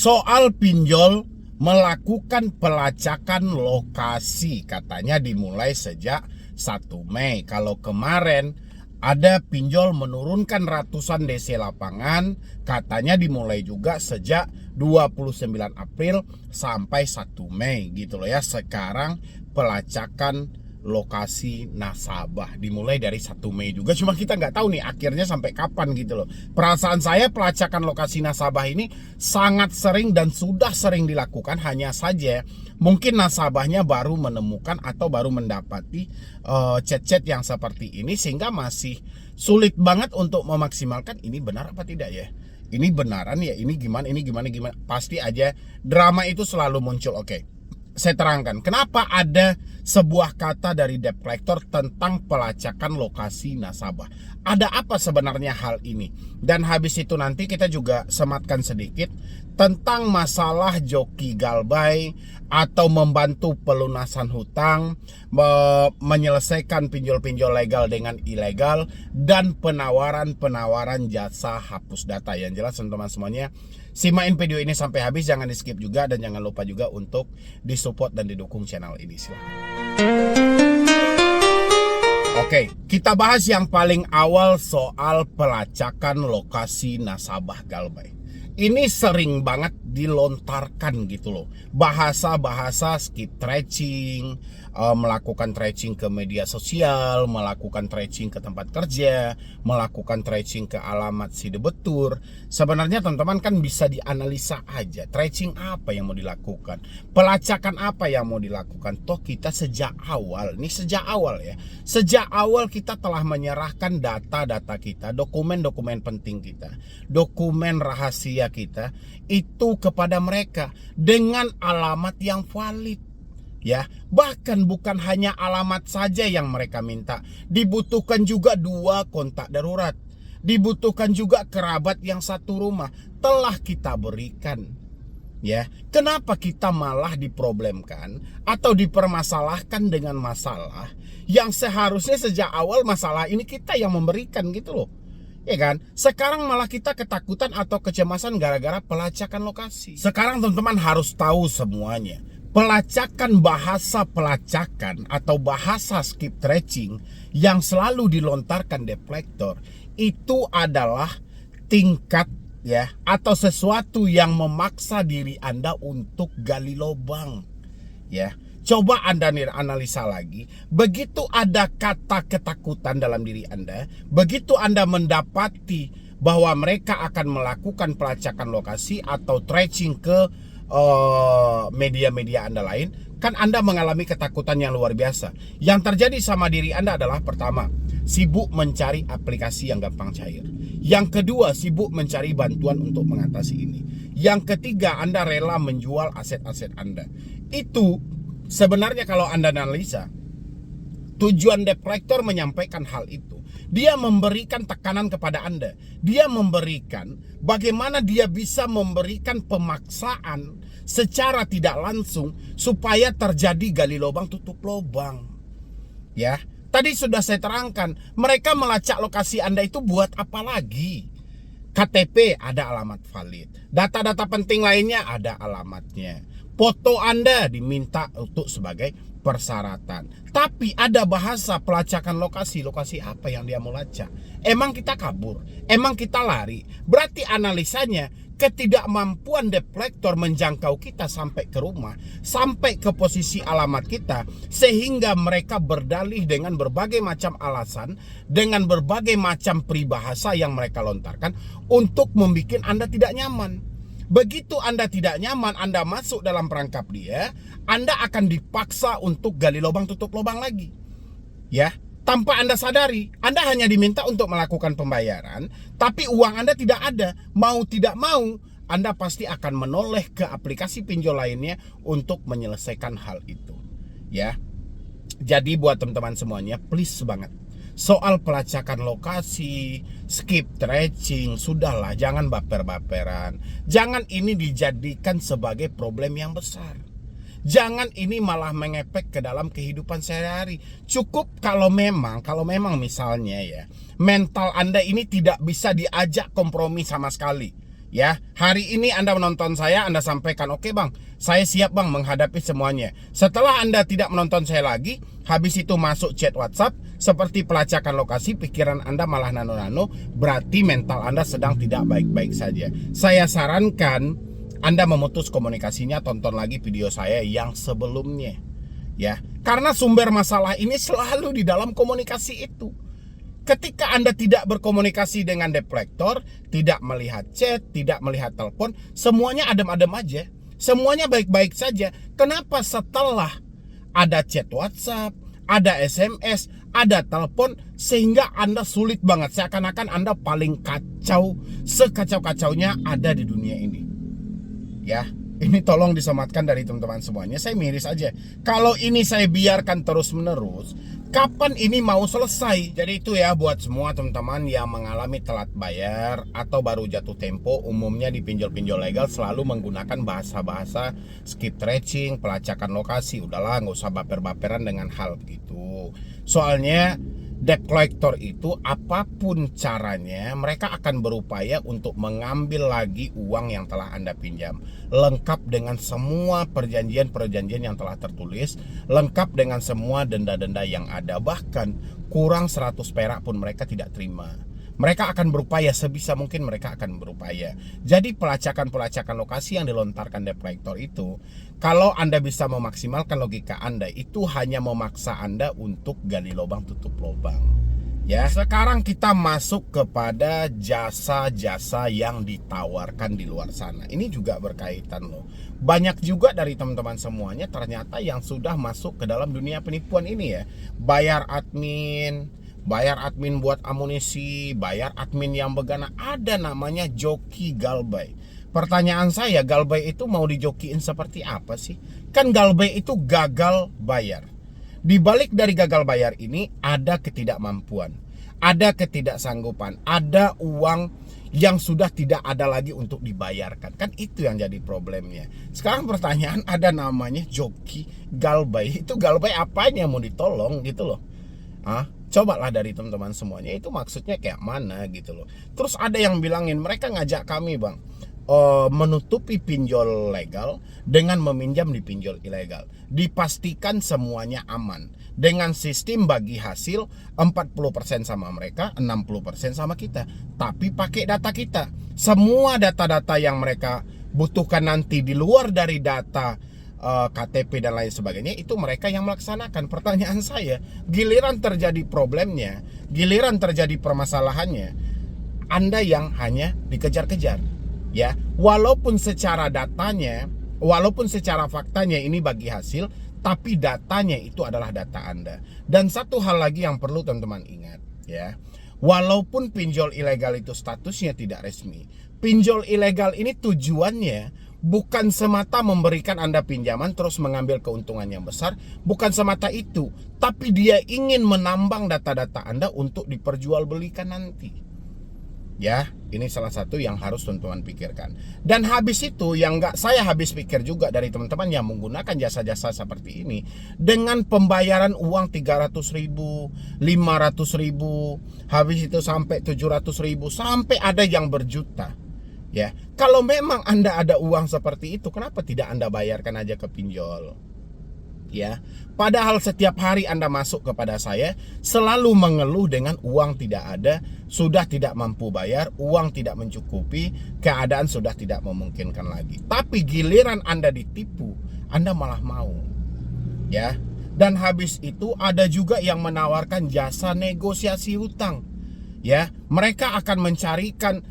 soal pinjol melakukan pelacakan lokasi, katanya dimulai sejak 1 Mei. Kalau kemarin ada pinjol menurunkan ratusan DC lapangan, katanya dimulai juga sejak 29 April sampai 1 Mei gitu loh ya. Sekarang pelacakan lokasi nasabah dimulai dari 1 Mei juga, cuma kita nggak tahu nih akhirnya sampai kapan gitu loh. Perasaan saya pelacakan lokasi nasabah ini sangat sering dan sudah sering dilakukan, hanya saja mungkin nasabahnya baru menemukan atau baru mendapati chat-chat yang seperti ini, sehingga masih sulit banget untuk memaksimalkan ini benar apa tidak ya. Ini benaran ya, ini gimana, pasti aja drama itu selalu muncul. Oke, saya terangkan kenapa ada sebuah kata dari debt collector tentang pelacakan lokasi nasabah. Ada apa sebenarnya hal ini? Dan habis itu nanti kita juga sematkan sedikit tentang masalah joki galbay atau membantu pelunasan hutang, menyelesaikan pinjol-pinjol legal dengan ilegal, dan penawaran-penawaran jasa hapus data. Yang jelas teman-teman semuanya, simain video ini sampai habis, jangan di skip juga, dan jangan lupa juga untuk disupport dan didukung channel ini. Silahkan. Oke, kita bahas yang paling awal soal pelacakan lokasi nasabah galbay. Ini sering banget dilontarkan gitu loh, bahasa-bahasa skip tracing, melakukan tracing ke media sosial, melakukan tracing ke tempat kerja, melakukan tracing ke alamat si debetur. Sebenarnya teman-teman kan bisa dianalisa aja, tracing apa yang mau dilakukan, pelacakan apa yang mau dilakukan. Toh kita sejak awal kita telah menyerahkan data-data kita, dokumen-dokumen penting kita, dokumen rahasia kita itu kepada mereka dengan alamat yang valid ya. Bahkan bukan hanya alamat saja yang mereka minta, dibutuhkan juga 2 kontak darurat, dibutuhkan juga kerabat yang satu rumah, telah kita berikan ya. Kenapa kita malah diproblemkan atau dipermasalahkan dengan masalah yang seharusnya sejak awal masalah ini kita yang memberikan gitu loh, ya kan? Sekarang malah kita ketakutan atau kecemasan gara-gara pelacakan lokasi. Sekarang teman-teman harus tahu semuanya, bahasa pelacakan atau bahasa skip tracing yang selalu dilontarkan debt collector itu adalah tingkat ya, atau sesuatu yang memaksa diri Anda untuk gali lubang ya. Coba Anda analisa lagi, begitu ada kata ketakutan dalam diri Anda, begitu Anda mendapati bahwa mereka akan melakukan pelacakan lokasi atau tracing ke media-media Anda lain, kan Anda mengalami ketakutan yang luar biasa. Yang terjadi sama diri Anda adalah, pertama, sibuk mencari aplikasi yang gampang cair. Yang kedua, sibuk mencari bantuan untuk mengatasi ini. Yang ketiga, Anda rela menjual aset-aset Anda. Itu sebenarnya kalau Anda analisa, tujuan debt collector menyampaikan hal itu. Dia memberikan tekanan kepada Anda. Dia memberikan bagaimana dia bisa memberikan pemaksaan secara tidak langsung supaya terjadi gali lubang tutup lubang. Ya, tadi sudah saya terangkan, mereka melacak lokasi Anda itu buat apa lagi? KTP ada alamat valid, data-data penting lainnya ada alamatnya. Foto Anda diminta untuk sebagai persyaratan. Tapi ada bahasa pelacakan lokasi apa yang dia mau lacak? Emang kita kabur? Emang kita lari? Berarti analisanya ketidakmampuan debt collector menjangkau kita sampai ke rumah, sampai ke posisi alamat kita, sehingga mereka berdalih dengan berbagai macam alasan, dengan berbagai macam peribahasa yang mereka lontarkan untuk membuat Anda tidak nyaman. Begitu Anda tidak nyaman, Anda masuk dalam perangkap dia, Anda akan dipaksa untuk gali lubang tutup lubang lagi. Ya, tanpa Anda sadari, Anda hanya diminta untuk melakukan pembayaran, tapi uang Anda tidak ada. Mau tidak mau, Anda pasti akan menoleh ke aplikasi pinjol lainnya untuk menyelesaikan hal itu. Ya. Jadi buat teman-teman semuanya, please banget, soal pelacakan lokasi, skip tracing, sudahlah, jangan baper-baperan. Jangan ini dijadikan sebagai problem yang besar. Jangan ini malah mengepek ke dalam kehidupan sehari-hari. Cukup kalau memang misalnya ya, mental Anda ini tidak bisa diajak kompromi sama sekali. Ya, hari ini Anda menonton saya, Anda sampaikan, oke bang, saya siap bang menghadapi semuanya. Setelah Anda tidak menonton saya lagi, habis itu masuk chat WhatsApp, seperti pelacakan lokasi, pikiran Anda malah nano-nano, berarti mental Anda sedang tidak baik-baik saja. Saya sarankan Anda memutus komunikasinya, tonton lagi video saya yang sebelumnya. Ya, karena sumber masalah ini selalu di dalam komunikasi itu. Ketika Anda tidak berkomunikasi dengan debt collector, tidak melihat chat, tidak melihat telepon, semuanya adem-adem aja. Semuanya baik-baik saja. Kenapa setelah ada chat WhatsApp, ada SMS, ada telepon, sehingga Anda sulit banget. Seakan-akan Anda paling kacau, sekacau-kacaunya ada di dunia ini. Ya, ini tolong disematkan dari teman-teman semuanya. Saya miris aja. Kalau ini saya biarkan terus-menerus, kapan ini mau selesai? Jadi itu ya buat semua teman-teman yang mengalami telat bayar atau baru jatuh tempo, umumnya di pinjol-pinjol legal selalu menggunakan bahasa-bahasa skip tracing, pelacakan lokasi. Udahlah, nggak usah baper-baperan dengan hal begitu. Soalnya debt collector itu apapun caranya mereka akan berupaya untuk mengambil lagi uang yang telah Anda pinjam, lengkap dengan semua perjanjian-perjanjian yang telah tertulis, lengkap dengan semua denda-denda yang ada, bahkan kurang 100 perak pun mereka tidak terima. Mereka akan berupaya, sebisa mungkin mereka akan berupaya. Jadi pelacakan-pelacakan lokasi yang dilontarkan debt collector itu, kalau Anda bisa memaksimalkan logika Anda, itu hanya memaksa Anda untuk gali lubang tutup lubang. Ya, sekarang kita masuk kepada jasa-jasa yang ditawarkan di luar sana. Ini juga berkaitan loh. Banyak juga dari teman-teman semuanya ternyata yang sudah masuk ke dalam dunia penipuan ini ya. Bayar admin buat amunisi, bayar admin yang begana, ada namanya joki galbay. Pertanyaan saya, galbay itu mau dijokiin seperti apa sih? Kan galbay itu gagal bayar. Di balik dari gagal bayar ini ada ketidakmampuan, ada ketidaksanggupan, ada uang yang sudah tidak ada lagi untuk dibayarkan. Kan itu yang jadi problemnya. Sekarang pertanyaan, ada namanya joki galbay. Itu galbay apanya mau ditolong gitu loh. Cobalah dari teman-teman semuanya, itu maksudnya kayak mana gitu loh. Terus ada yang bilangin, mereka ngajak kami bang menutupi pinjol legal dengan meminjam di pinjol ilegal. Dipastikan semuanya aman dengan sistem bagi hasil 40% sama mereka, 60% sama kita. Tapi pakai data kita. Semua data-data yang mereka butuhkan nanti di luar dari data KTP dan lain sebagainya, itu mereka yang melaksanakan. Pertanyaan saya, giliran terjadi problemnya, giliran terjadi permasalahannya, Anda yang hanya dikejar-kejar. Ya, walaupun secara datanya, walaupun secara faktanya ini bagi hasil, tapi datanya itu adalah data Anda. Dan satu hal lagi yang perlu teman-teman ingat ya, walaupun pinjol ilegal itu statusnya tidak resmi, pinjol ilegal ini tujuannya bukan semata memberikan Anda pinjaman terus mengambil keuntungan yang besar, bukan semata itu, tapi dia ingin menambang data-data Anda untuk diperjualbelikan nanti. Ya, ini salah satu yang harus teman-teman pikirkan. Dan habis itu yang nggak saya habis pikir juga dari teman-teman yang menggunakan jasa-jasa seperti ini, dengan pembayaran uang 300.000, 500.000, habis itu sampai 700.000, sampai ada yang berjuta. Ya, kalau memang Anda ada uang seperti itu, kenapa tidak Anda bayarkan aja ke pinjol? Ya, padahal setiap hari Anda masuk kepada saya selalu mengeluh dengan uang tidak ada, sudah tidak mampu bayar, uang tidak mencukupi, keadaan sudah tidak memungkinkan lagi. Tapi giliran Anda ditipu, Anda malah mau. Ya. Dan habis itu ada juga yang menawarkan jasa negosiasi hutang. Ya, mereka akan mencarikan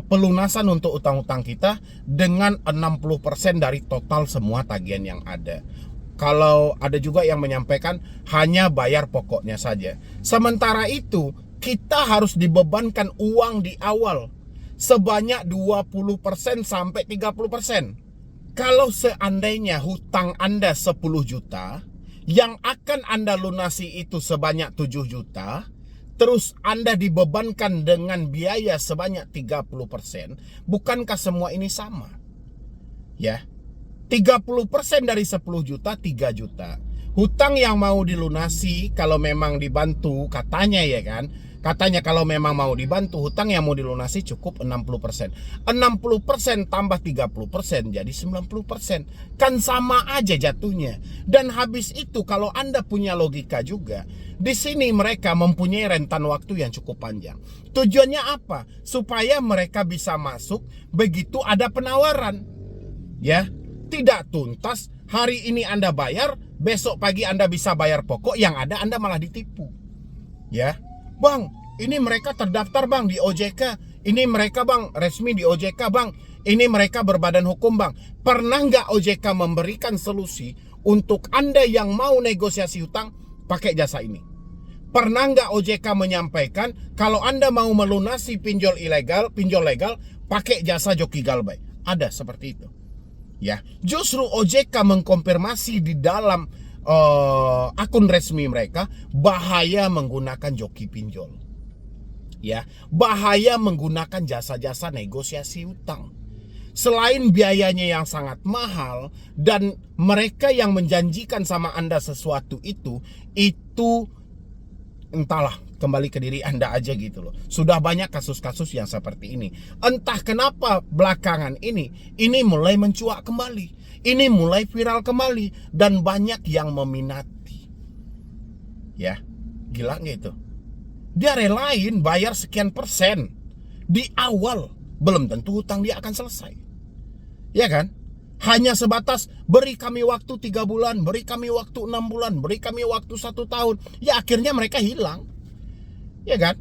pelunasan untuk utang-utang kita dengan 60% dari total semua tagihan yang ada. Kalau ada juga yang menyampaikan hanya bayar pokoknya saja. Sementara itu kita harus dibebankan uang di awal sebanyak 20% sampai 30%. Kalau seandainya hutang Anda 10 juta, yang akan Anda lunasi itu sebanyak 7 juta, terus Anda dibebankan dengan biaya sebanyak 30%, bukankah semua ini sama? Ya. 30% dari 10 juta, 3 juta. Hutang yang mau dilunasi kalau memang dibantu, katanya ya kan, Katanya kalau memang mau dibantu, hutang yang mau dilunasi cukup 60%. 60% tambah 30% jadi 90%. Kan sama aja jatuhnya. Dan habis itu kalau Anda punya logika juga, di sini mereka mempunyai rentan waktu yang cukup panjang. Tujuannya apa? Supaya mereka bisa masuk begitu ada penawaran. Ya, tidak tuntas, hari ini Anda bayar, besok pagi Anda bisa bayar pokok, yang ada Anda malah ditipu. Ya, Bang, ini mereka terdaftar Bang di OJK, ini mereka Bang resmi di OJK Bang, ini mereka berbadan hukum Bang. Pernah nggak OJK memberikan solusi untuk Anda yang mau negosiasi hutang pakai jasa ini? Pernah nggak OJK menyampaikan kalau Anda mau melunasi pinjol legal pakai jasa joki galbay? Ada seperti itu. Ya, justru OJK mengkonfirmasi di dalam akun resmi mereka bahaya menggunakan joki pinjol. Ya, bahaya menggunakan jasa-jasa negosiasi hutang. Selain biayanya yang sangat mahal dan mereka yang menjanjikan sama Anda sesuatu itu entahlah, kembali ke diri Anda aja gitu loh. Sudah banyak kasus-kasus yang seperti ini. Entah kenapa belakangan ini mulai mencuat kembali. Ini mulai viral kembali dan banyak yang meminati. Ya, gila nggak itu? Dia relain bayar sekian persen di awal, belum tentu hutang dia akan selesai. Ya kan? Hanya sebatas beri kami waktu 3 bulan, beri kami waktu 6 bulan, beri kami waktu 1 tahun. Ya akhirnya mereka hilang. Ya kan?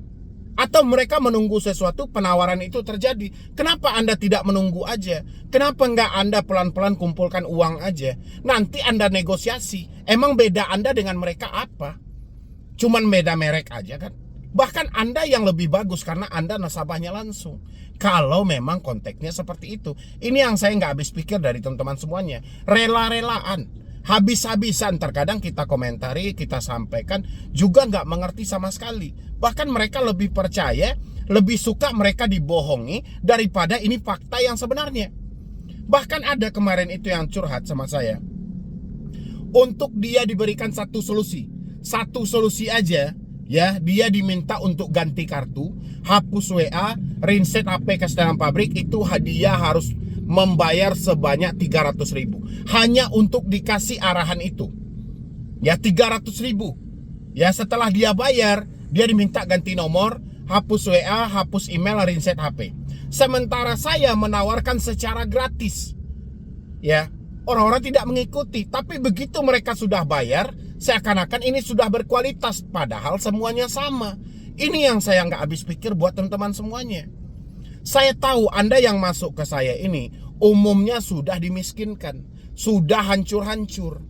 Atau mereka menunggu sesuatu, penawaran itu terjadi. Kenapa Anda tidak menunggu aja? Kenapa nggak Anda pelan-pelan kumpulkan uang aja? Nanti Anda negosiasi. Emang beda Anda dengan mereka apa? Cuman beda merek aja kan? Bahkan Anda yang lebih bagus karena Anda nasabahnya langsung. Kalau memang konteksnya seperti itu. Ini yang saya nggak habis pikir dari teman-teman semuanya. Rela-relaan, habis-habisan. Terkadang kita komentari, kita sampaikan, juga nggak mengerti sama sekali. Bahkan mereka lebih percaya, lebih suka mereka dibohongi daripada ini fakta yang sebenarnya. Bahkan ada kemarin itu yang curhat sama saya. Untuk dia diberikan satu solusi aja. Ya, dia diminta untuk ganti kartu, hapus WA, reinset HP ke dalam pabrik, itu hadiah harus membayar sebanyak 300.000. Hanya untuk dikasih arahan itu. Ya, 300.000. Ya, setelah dia bayar, dia diminta ganti nomor, hapus WA, hapus email, reinset HP. Sementara saya menawarkan secara gratis. Ya, orang-orang tidak mengikuti, tapi begitu mereka sudah bayar, seakan-akan ini sudah berkualitas, padahal semuanya sama. Ini yang saya nggak habis pikir buat teman-teman semuanya. Saya tahu Anda yang masuk ke saya ini umumnya sudah dimiskinkan, sudah hancur-hancur,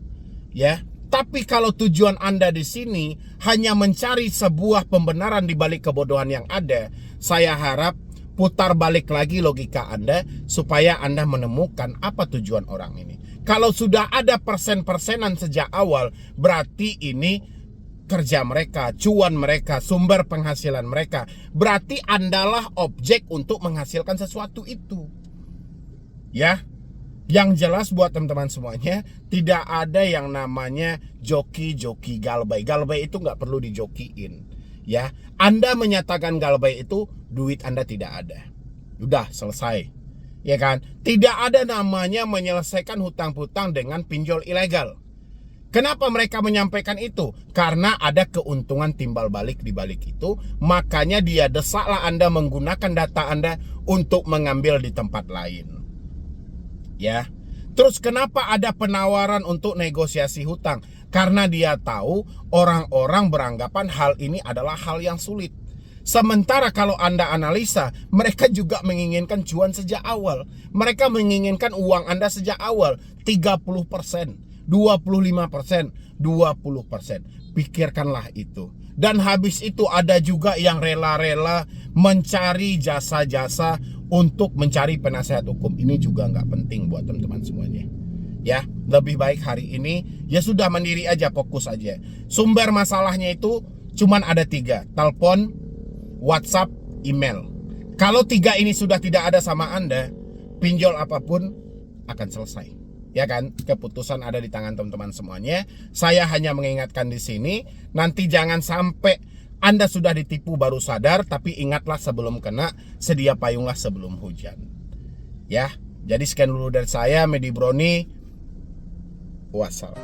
ya. Tapi kalau tujuan Anda di sini hanya mencari sebuah pembenaran di balik kebodohan yang ada, saya harap putar balik lagi logika Anda supaya Anda menemukan apa tujuan orang ini. Kalau sudah ada persen-persenan sejak awal, berarti ini kerja mereka, cuan mereka, sumber penghasilan mereka. Berarti Andalah objek untuk menghasilkan sesuatu itu. Ya, yang jelas buat teman-teman semuanya, tidak ada yang namanya joki-joki galbay. Galbay itu nggak perlu dijokiin. Ya, Anda menyatakan galbay itu, duit Anda tidak ada. Udah selesai. Ya kan? Tidak ada namanya menyelesaikan hutang-hutang dengan pinjol ilegal. Kenapa mereka menyampaikan itu? Karena ada keuntungan timbal balik di balik itu. Makanya dia desaklah Anda menggunakan data Anda untuk mengambil di tempat lain. Ya. Terus kenapa ada penawaran untuk negosiasi hutang? Karena dia tahu orang-orang beranggapan hal ini adalah hal yang sulit. Sementara kalau Anda analisa, mereka juga menginginkan cuan sejak awal. Mereka menginginkan uang Anda sejak awal 30%, 25%, 20%. Pikirkanlah itu. Dan habis itu ada juga yang rela-rela mencari jasa-jasa untuk mencari penasehat hukum. Ini juga nggak penting buat teman-teman semuanya. Ya, lebih baik hari ini ya sudah mandiri aja, fokus aja. Sumber masalahnya itu cuman ada 3, telepon, WhatsApp, email. Kalau 3 ini sudah tidak ada sama Anda, pinjol apapun akan selesai. Ya kan? Keputusan ada di tangan teman-teman semuanya. Saya hanya mengingatkan di sini, nanti jangan sampai Anda sudah ditipu baru sadar, tapi ingatlah sebelum kena, sedia payunglah sebelum hujan. Ya, jadi sekian dulu dari saya, Medi Broni. Wassalam.